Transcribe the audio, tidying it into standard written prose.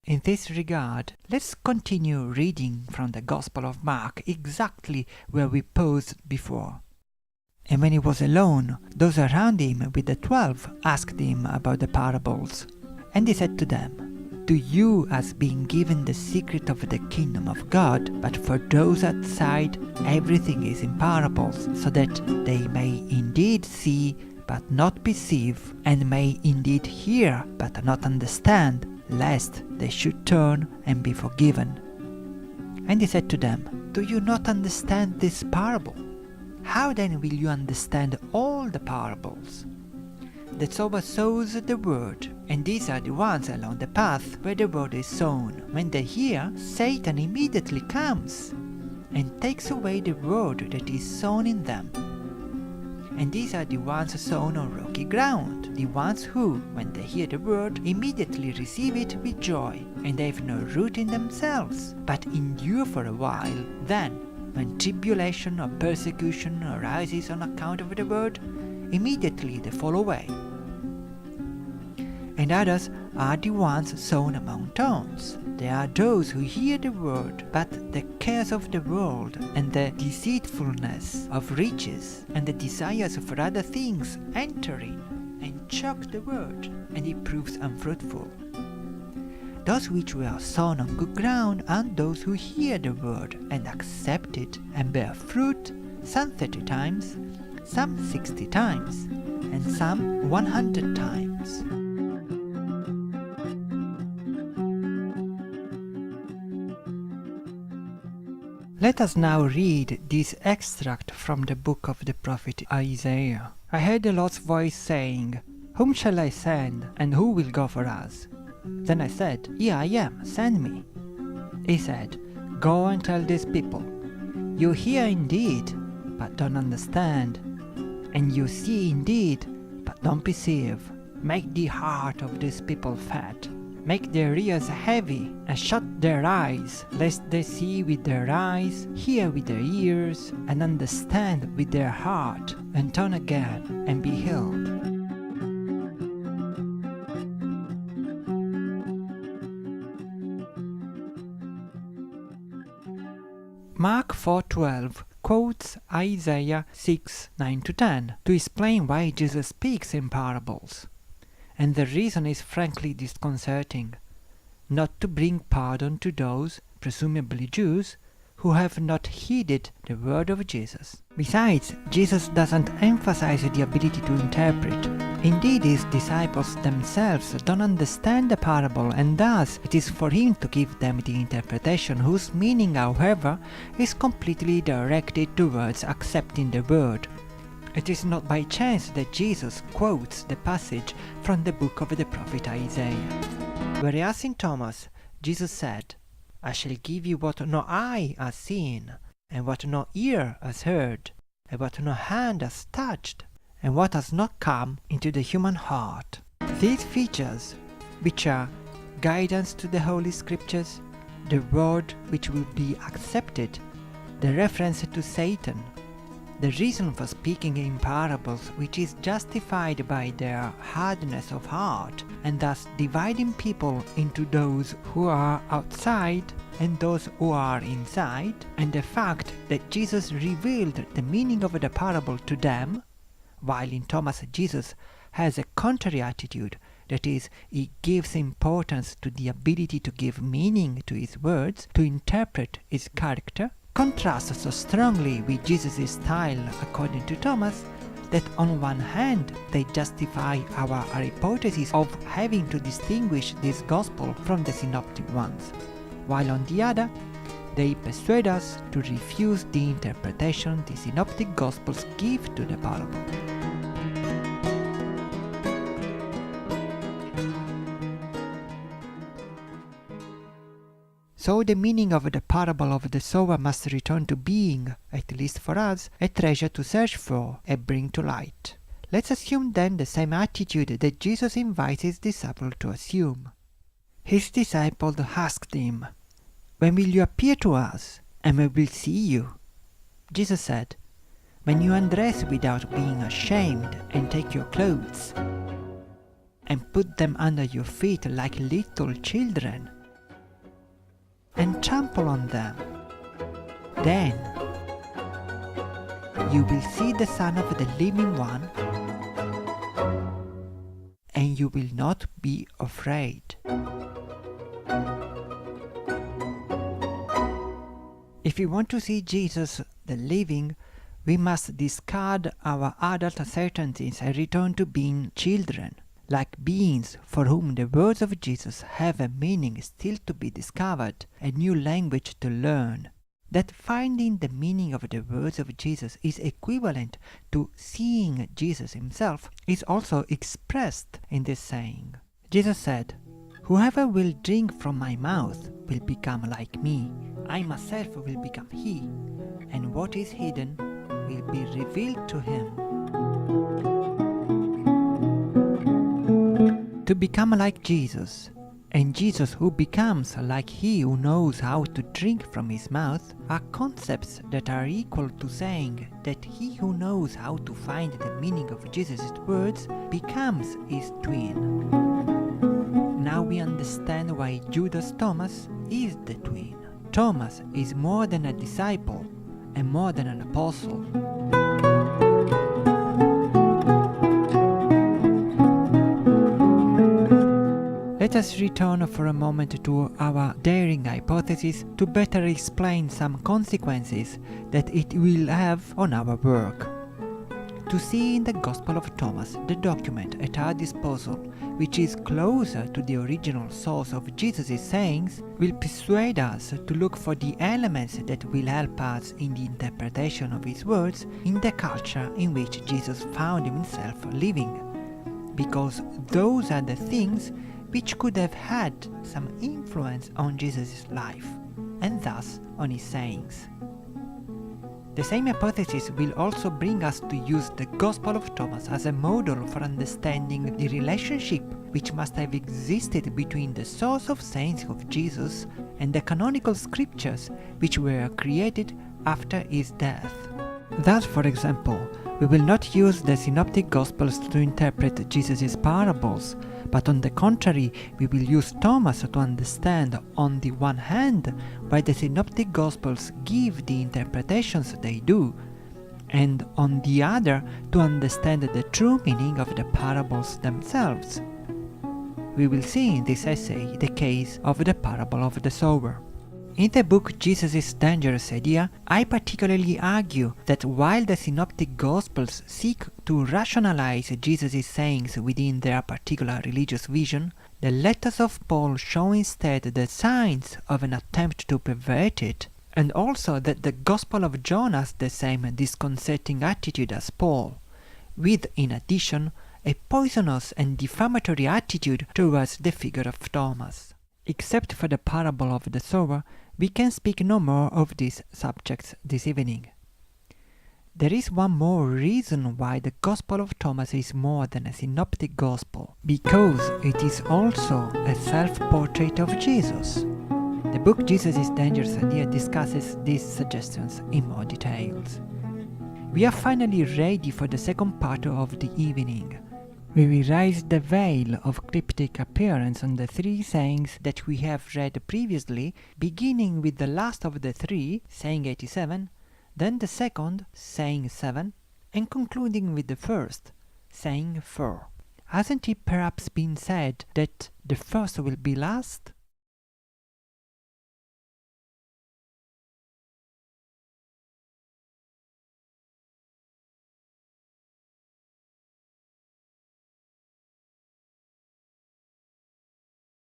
In this regard, let's continue reading from the Gospel of Mark exactly where we paused before. And when he was alone, those around him with the 12 asked him about the parables. And he said to them, "To you has been given the secret of the kingdom of God, but for those outside everything is in parables, so that they may indeed see but not perceive, and may indeed hear but not understand, lest they should turn and be forgiven." And he said to them, "Do you not understand this parable? How then will you understand all the parables? The sower sows the word, and these are the ones along the path where the word is sown. When they hear, Satan immediately comes and takes away the word that is sown in them. And these are the ones sown on rocky ground, the ones who, when they hear the word, immediately receive it with joy, and have no root in themselves, but endure for a while. Then, when tribulation or persecution arises on account of the word, immediately they fall away. And others are the ones sown among thorns. They are those who hear the word, but the cares of the world, and the deceitfulness of riches, and the desires for other things enter in, and choke the word, and it proves unfruitful. Those which were sown on good ground are those who hear the word, and accept it, and bear fruit, some 30 times, some 60 times, and some 100 times. Let us now read this extract from the book of the prophet Isaiah. I heard the Lord's voice saying, "Whom shall I send, and who will go for us?" Then I said, "Here I am, send me." He said, "Go and tell these people, you hear indeed, but don't understand, and you see indeed, but don't perceive. Make the heart of these people fat. Make their ears heavy, and shut their eyes, lest they see with their eyes, hear with their ears, and understand with their heart, and turn again, and be healed." Mark 4:12 quotes Isaiah 6:9-10 to explain why Jesus speaks in parables. And the reason is frankly disconcerting: not to bring pardon to those, presumably Jews, who have not heeded the word of Jesus. Besides, Jesus doesn't emphasize the ability to interpret. Indeed, his disciples themselves don't understand the parable, and thus it is for him to give them the interpretation, whose meaning, however, is completely directed towards accepting the word. It is not by chance that Jesus quotes the passage from the book of the prophet Isaiah. Whereas in Thomas, Jesus said, "I shall give you what no eye has seen, and what no ear has heard, and what no hand has touched, and what has not come into the human heart." These features, which are guidance to the Holy Scriptures, the word which will be accepted, the reference to Satan, the reason for speaking in parables, which is justified by their hardness of heart, and thus dividing people into those who are outside and those who are inside, and the fact that Jesus revealed the meaning of the parable to them, while in Thomas Jesus has a contrary attitude, that is, he gives importance to the ability to give meaning to his words, to interpret his character, contrasts so strongly with Jesus' style, according to Thomas, that on one hand they justify our hypothesis of having to distinguish this gospel from the synoptic ones, while on the other they persuade us to refuse the interpretation the synoptic gospels give to the parable. So the meaning of the parable of the sower must return to being, at least for us, a treasure to search for and bring to light. Let's assume then the same attitude that Jesus invites his disciple to assume. His disciple asked him, "When will you appear to us, and we will see you?" Jesus said, "When you undress without being ashamed, and take your clothes, and put them under your feet like little children, and trample on them. Then you will see the Son of the Living One, and you will not be afraid. If we want to see Jesus the living, we must discard our adult certainties and return to being children, like beings for whom the words of Jesus have a meaning still to be discovered, a new language to learn. That finding the meaning of the words of Jesus is equivalent to seeing Jesus himself is also expressed in this saying. Jesus said, "Whoever will drink from my mouth will become like me. I myself will become he, and what is hidden will be revealed to him." To become like Jesus, and Jesus who becomes like he who knows how to drink from his mouth, are concepts that are equal to saying that he who knows how to find the meaning of Jesus' words becomes his twin. Now we understand why Judas Thomas is the twin. Thomas is more than a disciple and more than an apostle. Let us return for a moment to our daring hypothesis to better explain some consequences that it will have on our work. To see in the Gospel of Thomas the document at our disposal which is closer to the original source of Jesus' sayings will persuade us to look for the elements that will help us in the interpretation of his words in the culture in which Jesus found himself living, because those are the things which could have had some influence on Jesus' life, and thus on his sayings. The same hypothesis will also bring us to use the Gospel of Thomas as a model for understanding the relationship which must have existed between the source of sayings of Jesus and the canonical scriptures which were created after his death. Thus, for example, we will not use the synoptic Gospels to interpret Jesus' parables, but on the contrary, we will use Thomas to understand, on the one hand, why the synoptic Gospels give the interpretations they do, and on the other, to understand the true meaning of the parables themselves. We will see in this essay the case of the parable of the sower. In the book Jesus' Dangerous Idea, I particularly argue that while the synoptic Gospels seek to rationalize Jesus' sayings within their particular religious vision, the letters of Paul show instead the signs of an attempt to pervert it, and also that the Gospel of John has the same disconcerting attitude as Paul, with, in addition, a poisonous and defamatory attitude towards the figure of Thomas. Except for the parable of the sower, we can speak no more of these subjects this evening. There is one more reason why the Gospel of Thomas is more than a synoptic gospel, because it is also a self-portrait of Jesus. The book Jesus' Dangerous Idea discusses these suggestions in more details. We are finally ready for the second part of the evening. We will raise the veil of cryptic appearance on the three sayings that we have read previously, beginning with the last of the three, saying 87, then the second, saying 7, and concluding with the first, saying 4. Hasn't it perhaps been said that the first will be last?